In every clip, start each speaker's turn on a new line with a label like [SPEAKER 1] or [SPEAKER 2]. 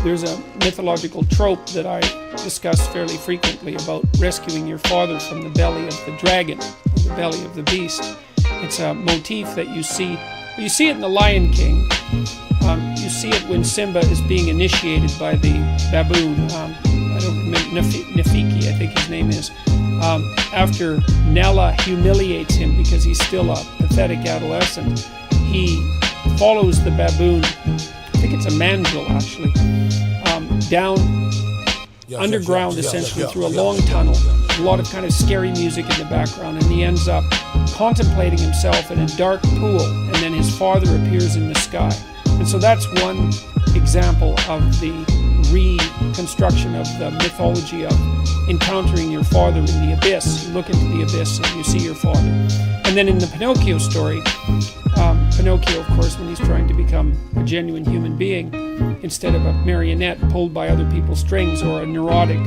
[SPEAKER 1] There's a mythological trope that I discuss fairly frequently about rescuing your father from the belly of the dragon, or the belly of the beast. It's a motif that you see it in The Lion King. You see it when Simba is being initiated by the baboon. I don't remember, Nafiki, I think his name is. After Nala humiliates him because he's still a pathetic adolescent, he follows the baboon, I think it's a mandrill actually, down underground essentially through a long tunnel. A lot of kind of scary music in the background, and he ends up contemplating himself in a dark pool, and then his father appears in the sky. And so that's one example of the reconstruction of the mythology of encountering your father in the abyss. You look into the abyss and you see your father. And then in the Pinocchio story, Pinocchio, of course, when he's trying to become a genuine human being, instead of a marionette pulled by other people's strings, or a neurotic,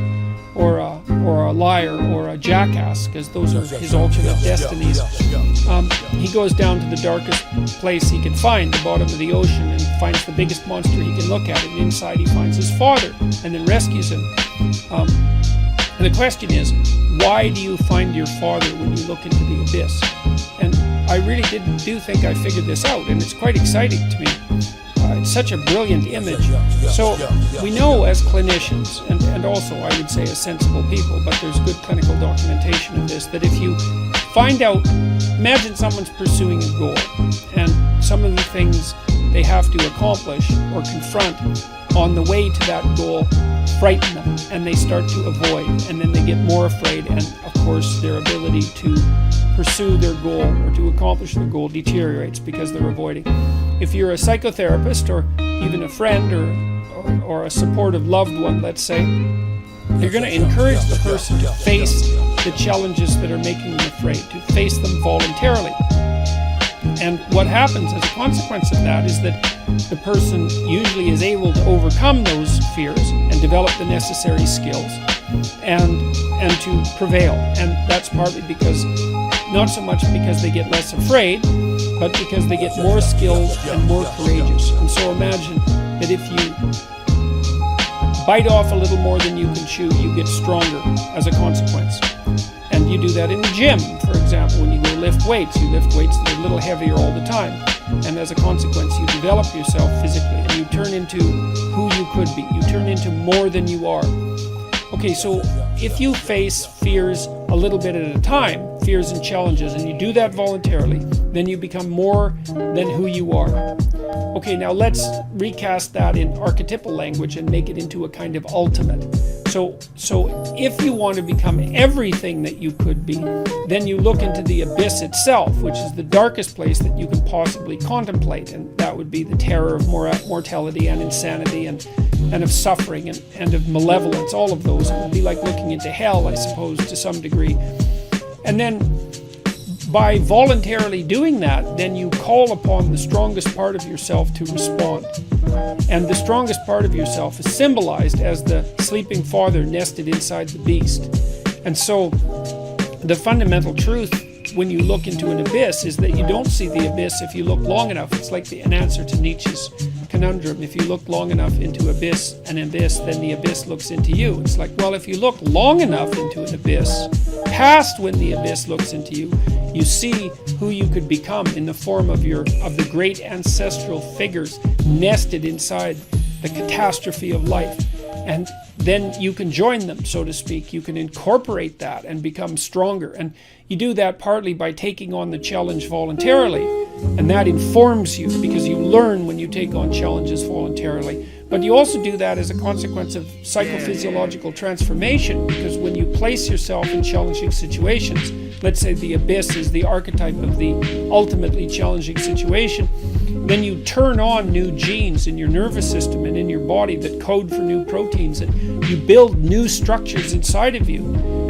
[SPEAKER 1] or a liar, or a jackass, because those are his alternate destinies, he goes down to the darkest place he can find, the bottom of the ocean, and finds the biggest monster he can look at, and inside he finds his father, and then rescues him. And the question is, why do you find your father when you look into the abyss? And I really do think I figured this out, and it's quite exciting to me. It's such a brilliant image. So we know as clinicians, and also I would say as sensible people, but there's good clinical documentation of this, that if you find out, imagine someone's pursuing a goal, and some of the things they have to accomplish or confront on the way to that goal frighten them, and they start to avoid, and then they get more afraid, and of course their ability to pursue their goal or to accomplish their goal deteriorates because they're avoiding. If you're a psychotherapist, or even a friend, or a supportive loved one, let's say, you're going to encourage the person to face the challenges that are making them afraid, to face them voluntarily. And what happens as a consequence of that is that the person usually is able to overcome those fears and develop the necessary skills and to prevail. And that's partly because, not so much because they get less afraid, but because they get more skilled and more courageous. And so imagine that if you bite off a little more than you can chew, you get stronger as a consequence. And you do that in the gym, for example, when you go lift weights. You lift weights that are a little heavier all the time. And as a consequence, you develop yourself physically, and you turn into who you could be. You turn into more than you are. Okay, so if you face fears a little bit at a time, fears and challenges, and you do that voluntarily, then you become more than who you are. Okay, now let's recast that in archetypal language and make it into a kind of ultimate. So if you want to become everything that you could be, then you look into the abyss itself, which is the darkest place that you can possibly contemplate, and that would be the terror of mortality and insanity and of suffering and of malevolence, all of those. It would be like looking into hell, I suppose, to some degree. And then by voluntarily doing that, then you call upon the strongest part of yourself to respond. And the strongest part of yourself is symbolized as the sleeping father nested inside the beast. And so the fundamental truth when you look into an abyss is that you don't see the abyss if you look long enough. It's like an answer to Nietzsche's conundrum. If you look long enough into an abyss, then the abyss looks into you. It's like, well, if you look long enough into an abyss, past when the abyss looks into you, you see who you could become in the form of the great ancestral figures nested inside the catastrophe of life. And then you can join them, so to speak. You can incorporate that and become stronger. And you do that partly by taking on the challenge voluntarily. And that informs you, because you learn when you take on challenges voluntarily. But you also do that as a consequence of psychophysiological transformation, because when you place yourself in challenging situations, let's say the abyss is the archetype of the ultimately challenging situation, then you turn on new genes in your nervous system and in your body that code for new proteins, and you build new structures inside of you.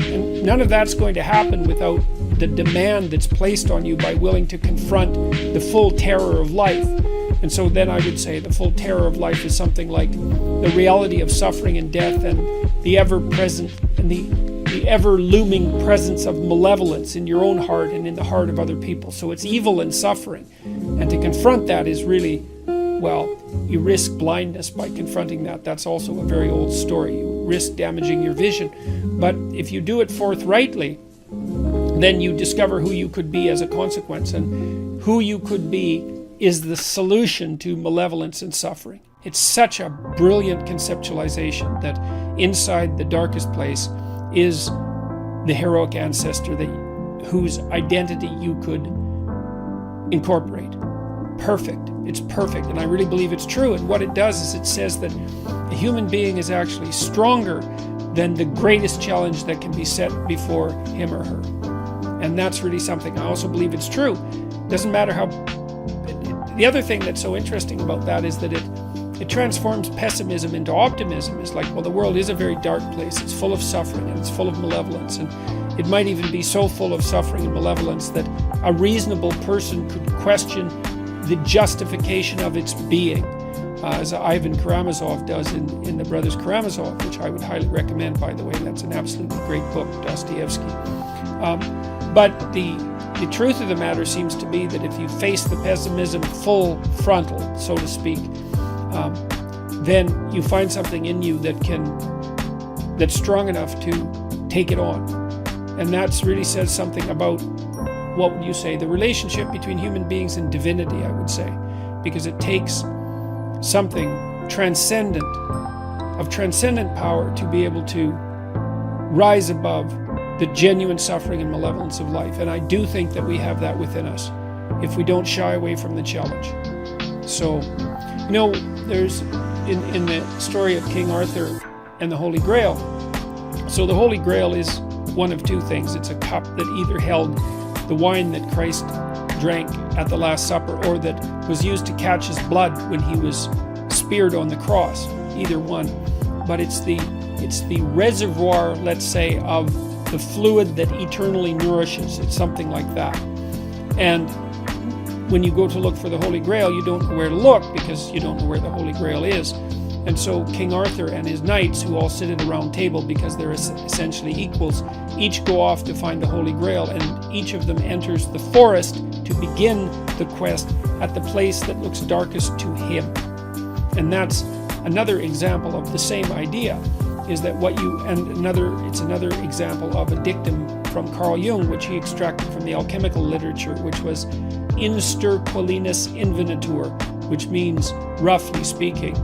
[SPEAKER 1] And none of that's going to happen without the demand that's placed on you by willing to confront the full terror of life. And so then I would say the full terror of life is something like the reality of suffering and death, and the ever-present and the ever-looming presence of malevolence in your own heart and in the heart of other people. So it's evil and suffering. And to confront that is really well, you risk blindness by confronting that. That's also a very old story. You risk damaging your vision. But if you do it forthrightly, then you discover who you could be as a consequence. And who you could be is the solution to malevolence and suffering. It's such a brilliant conceptualization that inside the darkest place is the heroic ancestor whose identity you could incorporate. Perfect. It's perfect. And I really believe it's true. And what it does is it says that a human being is actually stronger than the greatest challenge that can be set before him or her. And that's really something. I also believe it's true. Doesn't matter how... The other thing that's so interesting about that is that it transforms pessimism into optimism. It's like, well, the world is a very dark place. It's full of suffering and it's full of malevolence. And it might even be so full of suffering and malevolence that a reasonable person could question the justification of its being, as Ivan Karamazov does in The Brothers Karamazov, which I would highly recommend, by the way. That's an absolutely great book, Dostoevsky. But the truth of the matter seems to be that if you face the pessimism full frontal, so to speak, then you find something in you that's strong enough to take it on. And that really says something about, what would you say, the relationship between human beings and divinity, I would say, because it takes something transcendent, of transcendent power, to be able to rise above the genuine suffering and malevolence of life. And I do think that we have that within us if we don't shy away from the challenge. So, there's in the story of King Arthur and the Holy Grail. So the Holy Grail is one of two things. It's a cup that either held the wine that Christ drank at the Last Supper, or that was used to catch his blood when he was speared on the cross. Either one. But it's the reservoir, let's say, of the fluid that eternally nourishes. It's something like that. And when you go to look for the Holy Grail, you don't know where to look because you don't know where the Holy Grail is. And so King Arthur and his knights, who all sit at a round table because they're essentially equals, each go off to find the Holy Grail, and each of them enters the forest to begin the quest at the place that looks darkest to him. And that's another example of the same idea, is that it's another example of a dictum from Carl Jung, which he extracted from the alchemical literature, which was in sterquilinus invenitur, which means, roughly speaking,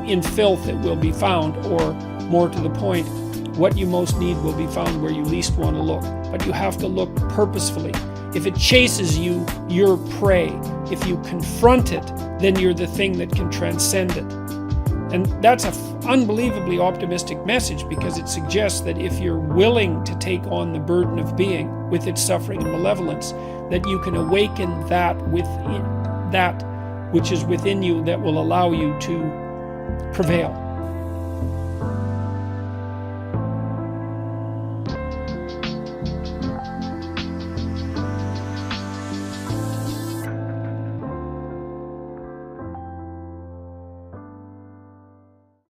[SPEAKER 1] in filth it will be found, or more to the point, what you most need will be found where you least want to look. But you have to look purposefully. If it chases you, you're prey. If you confront it, then you're the thing that can transcend it. And that's an unbelievably optimistic message, because it suggests that if you're willing to take on the burden of being with its suffering and malevolence, that you can awaken that which is within you that will allow you to prevail.